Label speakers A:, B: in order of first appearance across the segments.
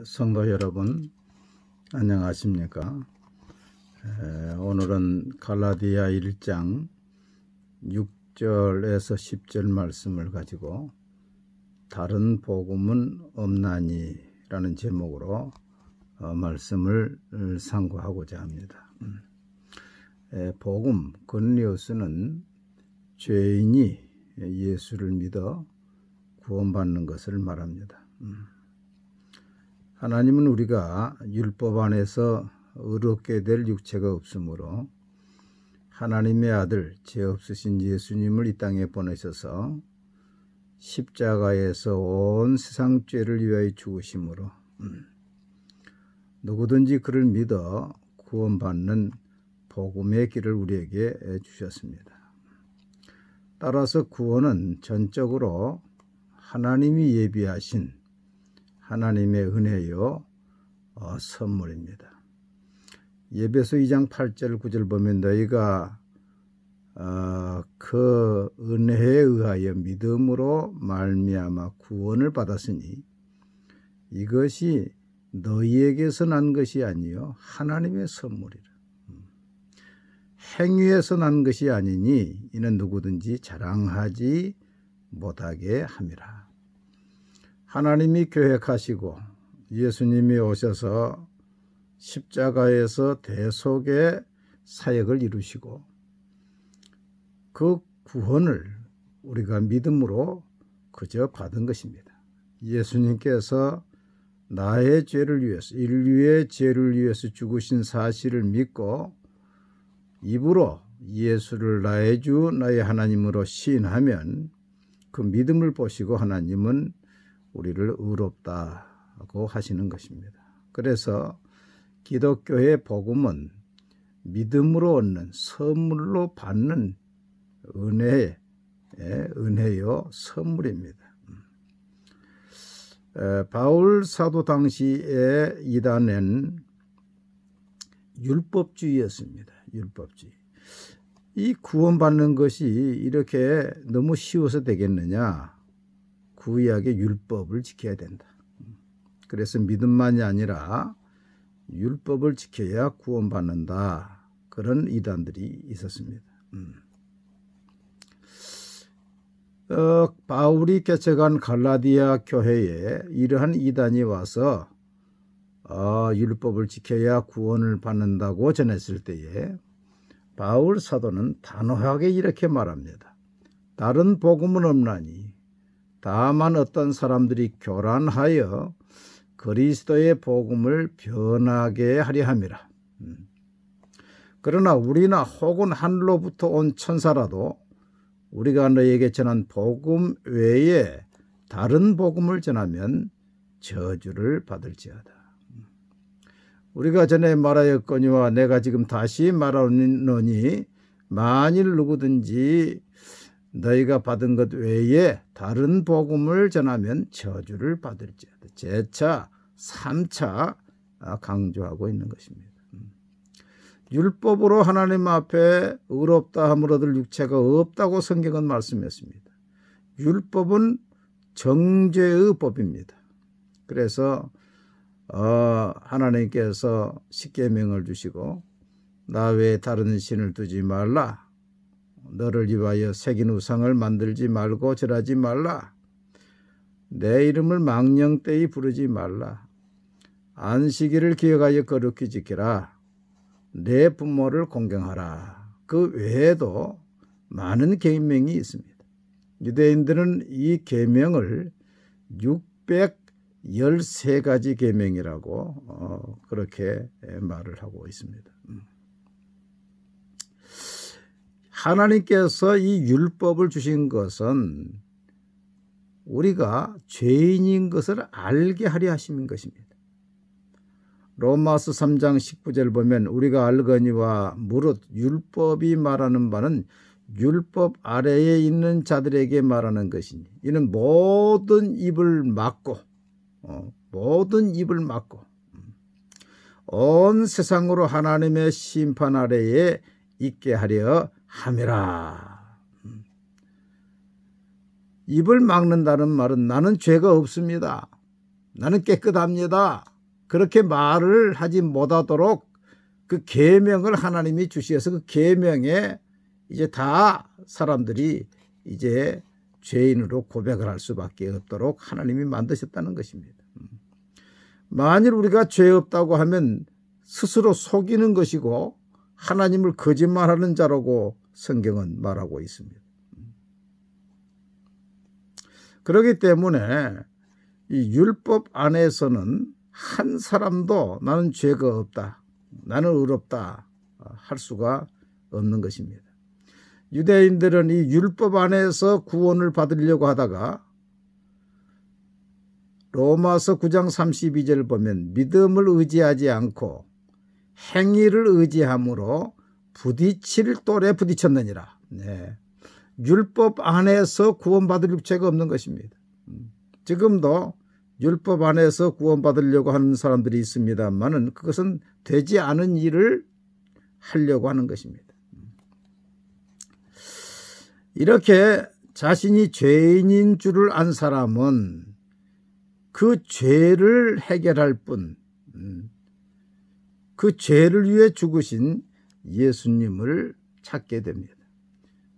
A: 성도 여러분, 안녕하십니까? 오늘은 갈라디아 1장 6절에서 10절 말씀을 가지고 다른 복음은 없나니 라는 제목으로 말씀을 상고하고자 합니다. 복음, 굿뉴스는 죄인이 예수를 믿어 구원받는 것을 말합니다. 하나님은 우리가 율법 안에서 의롭게 될 육체가 없으므로 하나님의 아들, 죄 없으신 예수님을 이 땅에 보내셔서 십자가에서 온 세상 죄를 위하여 죽으심으로 누구든지 그를 믿어 구원받는 복음의 길을 우리에게 주셨습니다. 따라서 구원은 전적으로 하나님이 예비하신 하나님의 은혜요 선물입니다. 에베소 2장 8절 9절 보면 너희가 그 은혜에 의하여 믿음으로 말미암아 구원을 받았으니 이것이 너희에게서 난 것이 아니요 하나님의 선물이라. 행위에서 난 것이 아니니 이는 누구든지 자랑하지 못하게 함이라. 하나님이 계획하시고 예수님이 오셔서 십자가에서 대속의 사역을 이루시고 그 구원을 우리가 믿음으로 그저 받은 것입니다. 예수님께서 나의 죄를 위해서, 인류의 죄를 위해서 죽으신 사실을 믿고 입으로 예수를 나의 주, 나의 하나님으로 시인하면 그 믿음을 보시고 하나님은 우리를 의롭다고 하시는 것입니다. 그래서 기독교의 복음은 믿음으로 얻는 선물로 받는 은혜요 선물입니다. 바울 사도 당시에 이단은 율법주의였습니다. 율법주의. 이 구원받는 것이 이렇게 너무 쉬워서 되겠느냐? 구약의 율법을 지켜야 된다. 그래서 믿음만이 아니라 율법을 지켜야 구원받는다. 그런 이단들이 있었습니다. 바울이 개척한 갈라디아 교회에 이러한 이단이 와서 율법을 지켜야 구원을 받는다고 전했을 때에 바울 사도는 단호하게 이렇게 말합니다. 다른 복음은 없나니 다만 어떤 사람들이 교란하여 그리스도의 복음을 변하게 하려 함이라. 그러나 우리나 혹은 하늘로부터 온 천사라도 우리가 너희에게 전한 복음 외에 다른 복음을 전하면 저주를 받을지어다. 우리가 전에 말하였거니와 내가 지금 다시 말하노니 만일 누구든지 너희가 받은 것 외에 다른 복음을 전하면 저주를 받을지어다. 재차 3차 강조하고 있는 것입니다. 율법으로 하나님 앞에 의롭다 함을 얻을 육체가 없다고 성경은 말씀했습니다. 율법은 정죄의 법입니다. 그래서 하나님께서 십계명을 주시고 나 외에 다른 신을 두지 말라. 너를 위하여 새긴 우상을 만들지 말고 절하지 말라. 내 이름을 망령되이 부르지 말라. 안식일을 기억하여 거룩히 지키라. 내 부모를 공경하라. 그 외에도 많은 계명이 있습니다. 유대인들은 이 계명을 613가지 계명이라고 그렇게 말을 하고 있습니다. 하나님께서 이 율법을 주신 것은 우리가 죄인인 것을 알게 하려 하신 것입니다. 로마서 3장 19절 보면 우리가 알거니와 무릇 율법이 말하는 바는 율법 아래에 있는 자들에게 말하는 것이니 이는 모든 입을 막고 온 세상으로 하나님의 심판 아래에 있게 하려 함이라. 입을 막는다는 말은 나는 죄가 없습니다. 나는 깨끗합니다. 그렇게 말을 하지 못하도록 그 계명을 하나님이 주셔서 그 계명에 이제 다 사람들이 이제 죄인으로 고백을 할 수밖에 없도록 하나님이 만드셨다는 것입니다. 만일 우리가 죄 없다고 하면 스스로 속이는 것이고 하나님을 거짓말하는 자라고 성경은 말하고 있습니다. 그렇기 때문에 이 율법 안에서는 한 사람도 나는 죄가 없다, 나는 의롭다 할 수가 없는 것입니다. 유대인들은 이 율법 안에서 구원을 받으려고 하다가 로마서 9장 32절 보면 믿음을 의지하지 않고 행위를 의지함으로 부딪힐 돌에 부딪혔느니라. 네. 율법 안에서 구원받을 죄가 없는 것입니다. 지금도 율법 안에서 구원받으려고 하는 사람들이 있습니다만은 그것은 되지 않은 일을 하려고 하는 것입니다. 이렇게 자신이 죄인인 줄을 안 사람은 그 죄를 해결할 뿐, 그 죄를 위해 죽으신 예수님을 찾게 됩니다.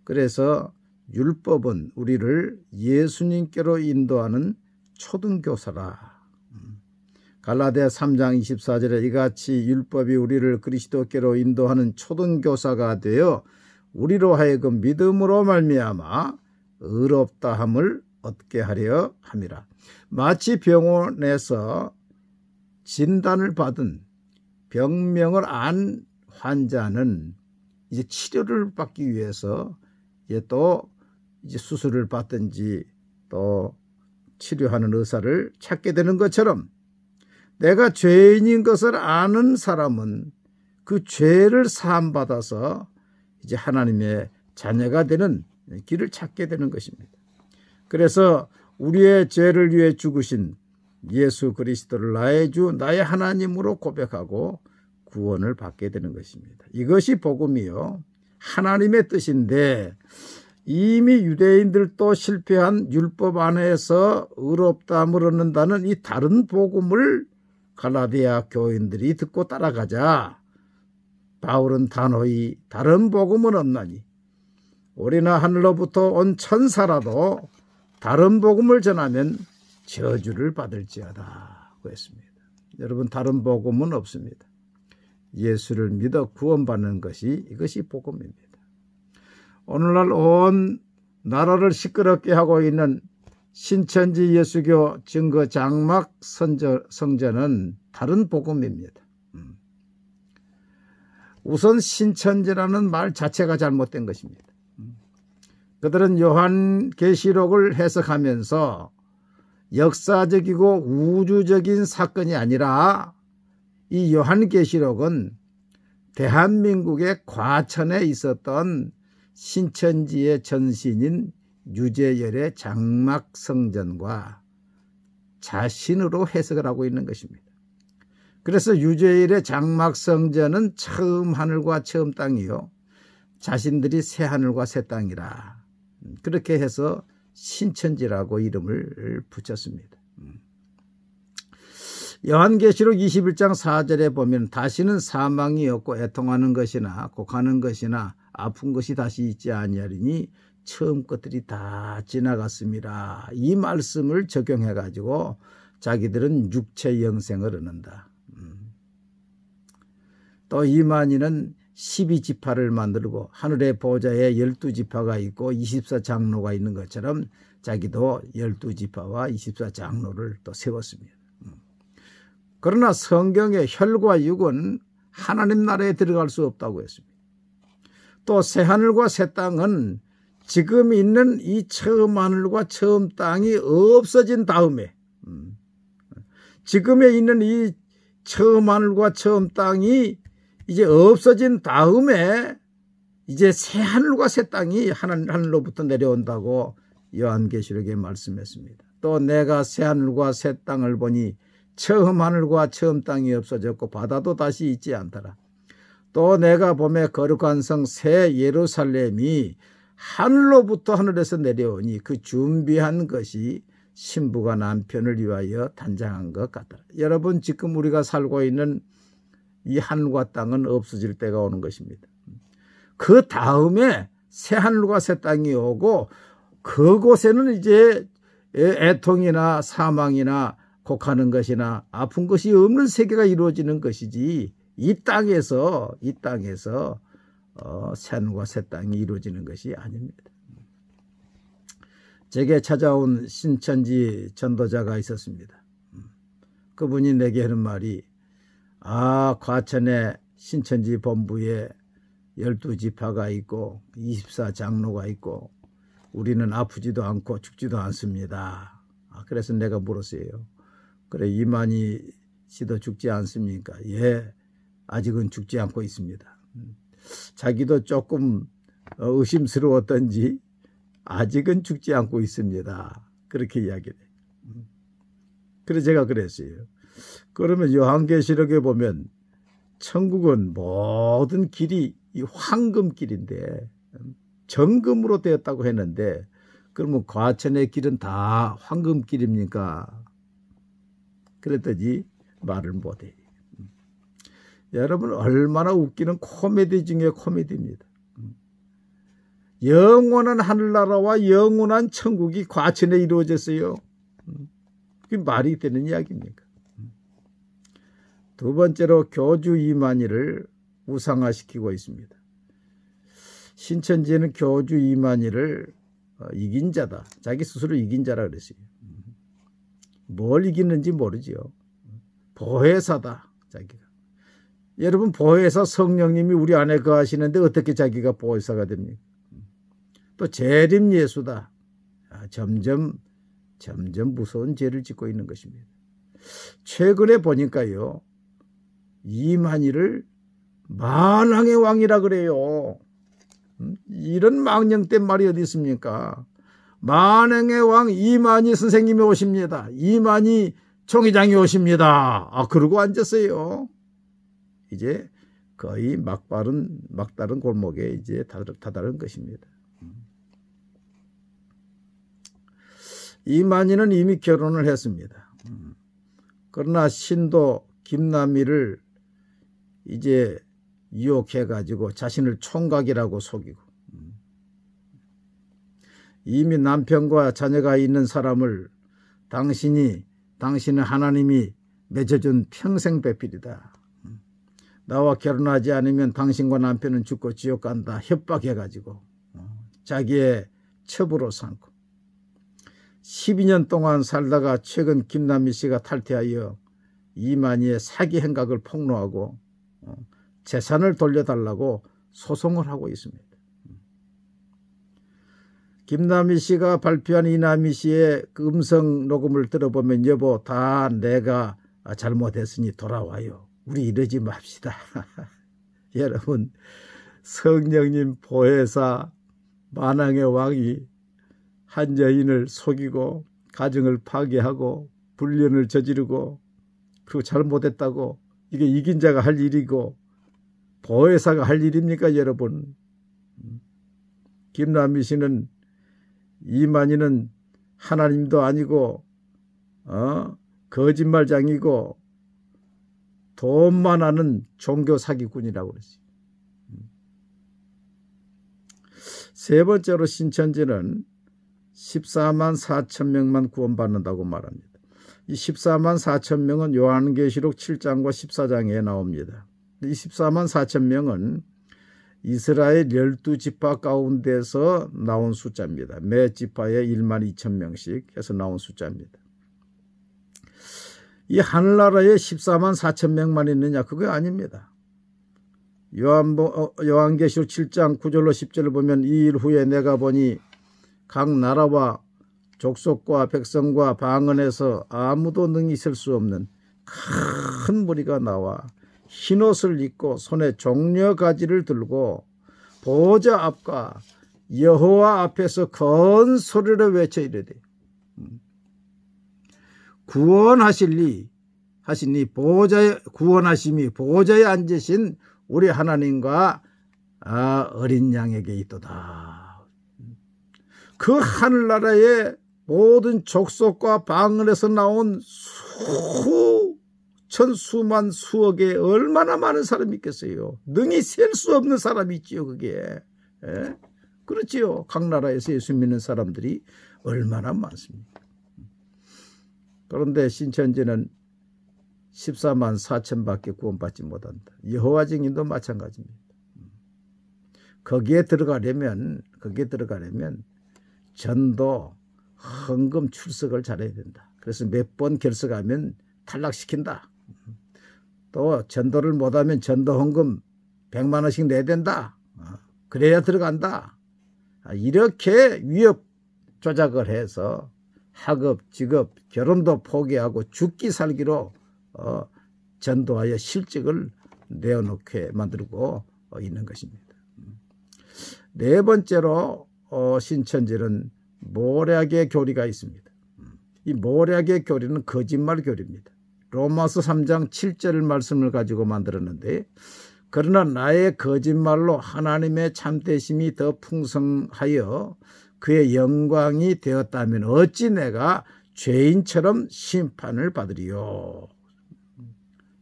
A: 그래서 율법은 우리를 예수님께로 인도하는 초등교사라. 갈라디아 3장 24절에 이같이 율법이 우리를 그리스도께로 인도하는 초등교사가 되어 우리로 하여금 믿음으로 말미암아 의롭다함을 얻게 하려 함이라. 마치 병원에서 진단을 받은 병명을 안 환자는 이제 치료를 받기 위해서 또 수술을 받든지 또 치료하는 의사를 찾게 되는 것처럼 내가 죄인인 것을 아는 사람은 그 죄를 사함받아서 이제 하나님의 자녀가 되는 길을 찾게 되는 것입니다. 그래서 우리의 죄를 위해 죽으신 예수 그리스도를 나의 주 나의 하나님으로 고백하고 구원을 받게 되는 것입니다. 이것이 복음이요 하나님의 뜻인데 이미 유대인들도 실패한 율법 안에서 의롭다함을 얻는다는 이 다른 복음을 갈라디아 교인들이 듣고 따라가자 바울은 단호히 다른 복음은 없나니 우리나 하늘로부터 온 천사라도 다른 복음을 전하면 저주를 받을지어다 했습니다. 여러분 다른 복음은 없습니다. 예수를 믿어 구원받는 것이 이것이 복음입니다. 오늘날 온 나라를 시끄럽게 하고 있는 신천지 예수교 증거 장막 성전은 다른 복음입니다. 우선 신천지라는 말 자체가 잘못된 것입니다. 그들은 요한계시록을 해석하면서 역사적이고 우주적인 사건이 아니라 이 요한계시록은 대한민국의 과천에 있었던 신천지의 전신인 유재열의 장막성전과 자신으로 해석을 하고 있는 것입니다. 그래서 유재열의 장막성전은 처음 하늘과 처음 땅이요 자신들이 새 하늘과 새 땅이라 그렇게 해서 신천지라고 이름을 붙였습니다. 요한계시록 21장 4절에 보면 다시는 사망이 없고 애통하는 것이나 곡하는 것이나 아픈 것이 다시 있지 아니하리니 처음 것들이 다 지나갔습니다. 이 말씀을 적용해 가지고 자기들은 육체 영생을 얻는다. 또 이만희는 12지파를 만들고 하늘의 보좌에 12지파가 있고 24장로가 있는 것처럼 자기도 12지파와 24장로를 또 세웠습니다. 그러나 성경의 혈과 육은 하나님 나라에 들어갈 수 없다고 했습니다. 또 새하늘과 새 땅은 지금 있는 이 처음 하늘과 처음 땅이 없어진 다음에 지금에 있는 이 처음 하늘과 처음 땅이 이제 없어진 다음에 이제 새 하늘과 새 땅이 하늘로부터 내려온다고 요한계시록에 말씀했습니다. 또 내가 새 하늘과 새 땅을 보니 처음 하늘과 처음 땅이 없어졌고 바다도 다시 있지 않더라. 또 내가 보매 거룩한 성 새 예루살렘이 하늘로부터 하늘에서 내려오니 그 준비한 것이 신부가 남편을 위하여 단장한 것 같더라. 여러분, 지금 우리가 살고 있는 이 하늘과 땅은 없어질 때가 오는 것입니다. 그 다음에 새 하늘과 새 땅이 오고 그곳에는 이제 애통이나 사망이나 곡하는 것이나 아픈 것이 없는 세계가 이루어지는 것이지, 이 땅에서 새 하늘과 새 땅이 이루어지는 것이 아닙니다. 제게 찾아온 신천지 전도자가 있었습니다. 그분이 내게 하는 말이, 과천에 신천지 본부에 12지파가 있고 24장로가 있고 우리는 아프지도 않고 죽지도 않습니다. 그래서 내가 물었어요. 그래, 이만희 씨도 죽지 않습니까? 예, 아직은 죽지 않고 있습니다. 자기도 조금 의심스러웠던지 아직은 죽지 않고 있습니다. 그렇게 이야기를 해요. 그래서 제가 그랬어요. 그러면 요한계시록에 보면 천국은 모든 길이 이 황금길인데 정금으로 되었다고 했는데, 그러면 과천의 길은 다 황금길입니까? 그랬더니 말을 못해. 여러분, 얼마나 웃기는 코미디 중에 코미디입니다. 영원한 하늘나라와 영원한 천국이 과천에 이루어졌어요. 그게 말이 되는 이야기입니까? 두 번째로 교주 이만희를 우상화시키고 있습니다. 신천지에는 교주 이만희를 이긴 자다, 자기 스스로 이긴 자라 그랬어요. 뭘 이기는지 모르지요. 보혜사다, 자기가. 여러분, 보혜사 성령님이 우리 안에 거하시는데 어떻게 자기가 보혜사가 됩니까? 또 재림예수다. 점점 무서운 죄를 짓고 있는 것입니다. 최근에 보니까요, 이만희를 만왕의 왕이라 그래요. 이런 망령된 말이 어디 있습니까? 만왕의 왕 이만희 선생님이 오십니다. 이만희 총회장이 오십니다. 그러고 앉았어요. 이제 거의 막다른 골목에 이제 다다른 것입니다. 이만희는 이미 결혼을 했습니다. 그러나 신도 김남희를 이제 유혹해가지고 자신을 총각이라고 속이고, 이미 남편과 자녀가 있는 사람을 당신은 하나님이 맺어준 평생 배필이다. 나와 결혼하지 않으면 당신과 남편은 죽고 지옥 간다. 협박해가지고 자기의 첩으로 삼고 12년 동안 살다가 최근 김남희 씨가 탈퇴하여 이만희의 사기 행각을 폭로하고 재산을 돌려달라고 소송을 하고 있습니다. 김남희 씨가 발표한 이남희 씨의 그 음성 녹음을 들어보면, 여보, 다 내가 잘못했으니 돌아와요. 우리 이러지 맙시다. 여러분, 성령님 보혜사 만왕의 왕이 한 여인을 속이고 가정을 파괴하고 불륜을 저지르고 그리고 잘못했다고, 이게 이긴 자가 할 일이고 보혜사가 할 일입니까, 여러분? 김남희 씨는, 이만희는 하나님도 아니고 거짓말장이고 돈만 하는 종교 사기꾼이라고 그랬어요. 세 번째로 신천지는 14만 4천 명만 구원받는다고 말합니다. 이 14만 4천 명은 요한계시록 7장과 14장에 나옵니다. 이 14만 4천 명은 이스라엘 12지파 가운데서 나온 숫자입니다. 매 지파에 1만 2천 명씩 해서 나온 숫자입니다. 이 하늘나라에 14만 4천 명만 있느냐? 그거 아닙니다. 요한계시록 7장 9절로 10절을 보면, 이 일 후에 내가 보니 각 나라와 족속과 백성과 방언에서 아무도 능히 있을 수 없는 큰 무리가 나와 흰옷을 입고 손에 종려가지를 들고 보좌 앞과 여호와 앞에서 큰 소리로 외쳐 이르되, 구원하시니 구원하심이 보좌에 앉으신 우리 하나님과 어린 양에게 있도다. 그 하늘나라에 모든 족속과 방언에서 나온 수천 수만 수억에 얼마나 많은 사람이 있겠어요. 능히 셀 수 없는 사람이 있지요. 그게. 예? 그렇지요. 각 나라에서 예수 믿는 사람들이 얼마나 많습니까. 그런데 신천지는 14만 4천밖에 구원받지 못한다. 여호와 증인도 마찬가지입니다. 거기에 들어가려면 전도, 헌금, 출석을 잘해야 된다. 그래서 몇 번 결석하면 탈락시킨다. 또 전도를 못하면 전도 헌금 100만 원씩 내야 된다. 그래야 들어간다. 이렇게 위협 조작을 해서 학업, 직업, 결혼도 포기하고 죽기 살기로 전도하여 실직을 내어놓게 만들고 있는 것입니다. 네 번째로 신천지는 모략의 교리가 있습니다. 이 모략의 교리는 거짓말 교리입니다. 로마서 3장 7절 말씀을 가지고 만들었는데, 그러나 나의 거짓말로 하나님의 참되심이 더 풍성하여 그의 영광이 되었다면 어찌 내가 죄인처럼 심판을 받으리요.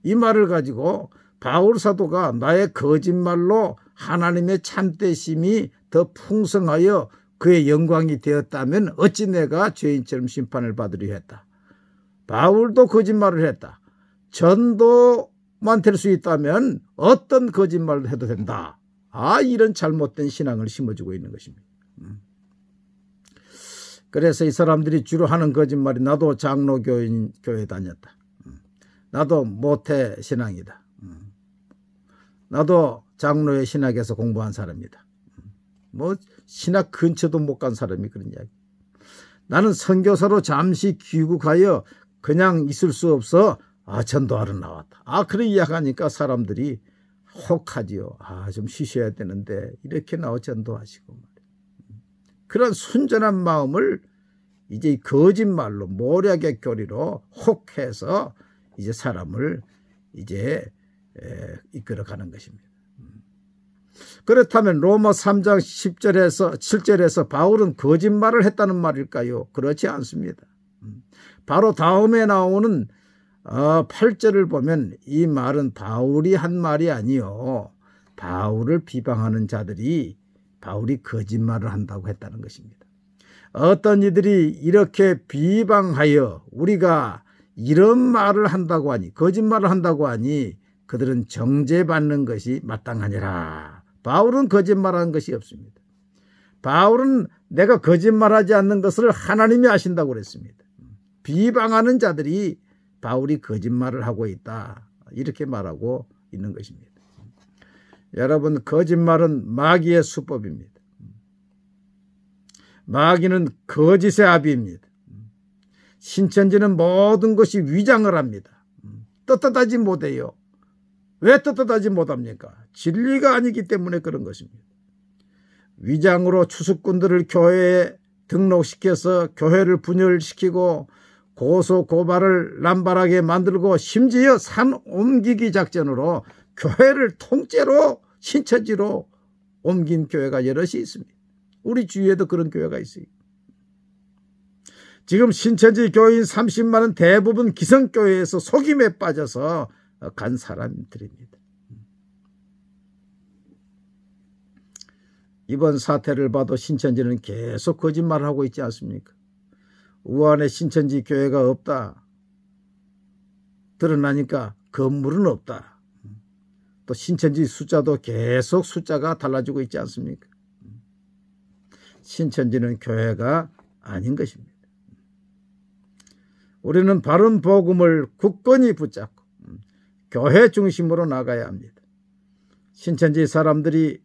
A: 이 말을 가지고 바울 사도가 나의 거짓말로 하나님의 참되심이 더 풍성하여 그의 영광이 되었다면 어찌 내가 죄인처럼 심판을 받으려 했다. 바울도 거짓말을 했다. 전도만 될 수 있다면 어떤 거짓말도 해도 된다. 이런 잘못된 신앙을 심어주고 있는 것입니다. 그래서 이 사람들이 주로 하는 거짓말이 나도 장로교인 교회 다녔다. 나도 모태 신앙이다. 나도 장로의 신학에서 공부한 사람이다. 뭐 신학 근처도 못 간 사람이 그런 이야기. 나는 선교사로 잠시 귀국하여 그냥 있을 수 없어 전도하러 나왔다. 그런 이야기하니까 사람들이 혹하지요. 좀 쉬셔야 되는데 이렇게 나와 전도하시고 말이에요. 그런 순전한 마음을 이제 거짓말로 모략의 교리로 혹해서 이제 사람을 이제 이끌어가는 것입니다. 그렇다면 로마 3장 10절에서 7절에서 바울은 거짓말을 했다는 말일까요? 그렇지 않습니다. 바로 다음에 나오는 8절을 보면 이 말은 바울이 한 말이 아니요, 바울을 비방하는 자들이 바울이 거짓말을 한다고 했다는 것입니다. 어떤 이들이 이렇게 비방하여 우리가 이런 말을 한다고 하니, 거짓말을 한다고 하니 그들은 정죄받는 것이 마땅하니라. 바울은 거짓말하는 것이 없습니다. 바울은 내가 거짓말하지 않는 것을 하나님이 아신다고 그랬습니다. 비방하는 자들이 바울이 거짓말을 하고 있다, 이렇게 말하고 있는 것입니다. 여러분, 거짓말은 마귀의 수법입니다. 마귀는 거짓의 아비입니다. 신천지는 모든 것이 위장을 합니다. 떳떳하지 못해요. 왜 떳떳하지 못합니까? 진리가 아니기 때문에 그런 것입니다. 위장으로 추수꾼들을 교회에 등록시켜서 교회를 분열시키고 고소 고발을 남발하게 만들고 심지어 산 옮기기 작전으로 교회를 통째로 신천지로 옮긴 교회가 여럿이 있습니다. 우리 주위에도 그런 교회가 있어요. 지금 신천지 교인 30만은 대부분 기성교회에서 속임에 빠져서 간 사람들입니다. 이번 사태를 봐도 신천지는 계속 거짓말을 하고 있지 않습니까? 우한에 신천지 교회가 없다 드러나니까 건물은 없다. 또 신천지 숫자도 계속 숫자가 달라지고 있지 않습니까? 신천지는 교회가 아닌 것입니다. 우리는 바른 복음을 굳건히 붙잡고 교회 중심으로 나가야 합니다. 신천지 사람들이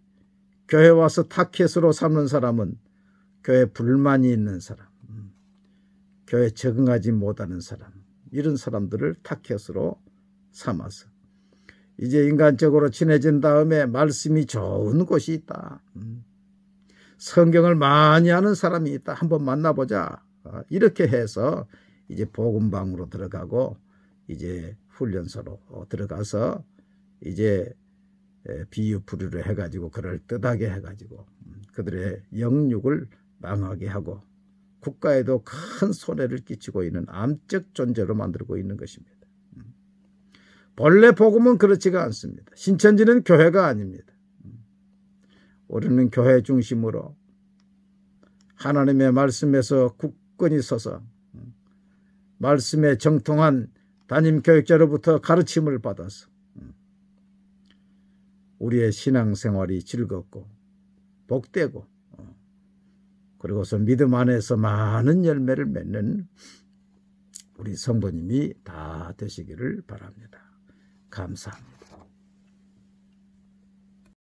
A: 교회 와서 타켓으로 삼는 사람은 교회 불만이 있는 사람, 교회 적응하지 못하는 사람, 이런 사람들을 타켓으로 삼아서 이제 인간적으로 친해진 다음에 말씀이 좋은 곳이 있다, 성경을 많이 아는 사람이 있다, 한번 만나보자, 이렇게 해서 이제 복음방으로 들어가고 이제 훈련소로 들어가서 이제 비유풀이를 해가지고 그를 뜻하게 해가지고 그들의 영육을 망하게 하고 국가에도 큰 손해를 끼치고 있는 암적 존재로 만들고 있는 것입니다. 본래 복음은 그렇지가 않습니다. 신천지는 교회가 아닙니다. 우리는 교회 중심으로 하나님의 말씀에서 굳건히 서서 말씀에 정통한 담임교육자로부터 가르침을 받아서 우리의 신앙생활이 즐겁고 복되고 그리고서 믿음 안에서 많은 열매를 맺는 우리 성도님이 다 되시기를 바랍니다. 감사합니다.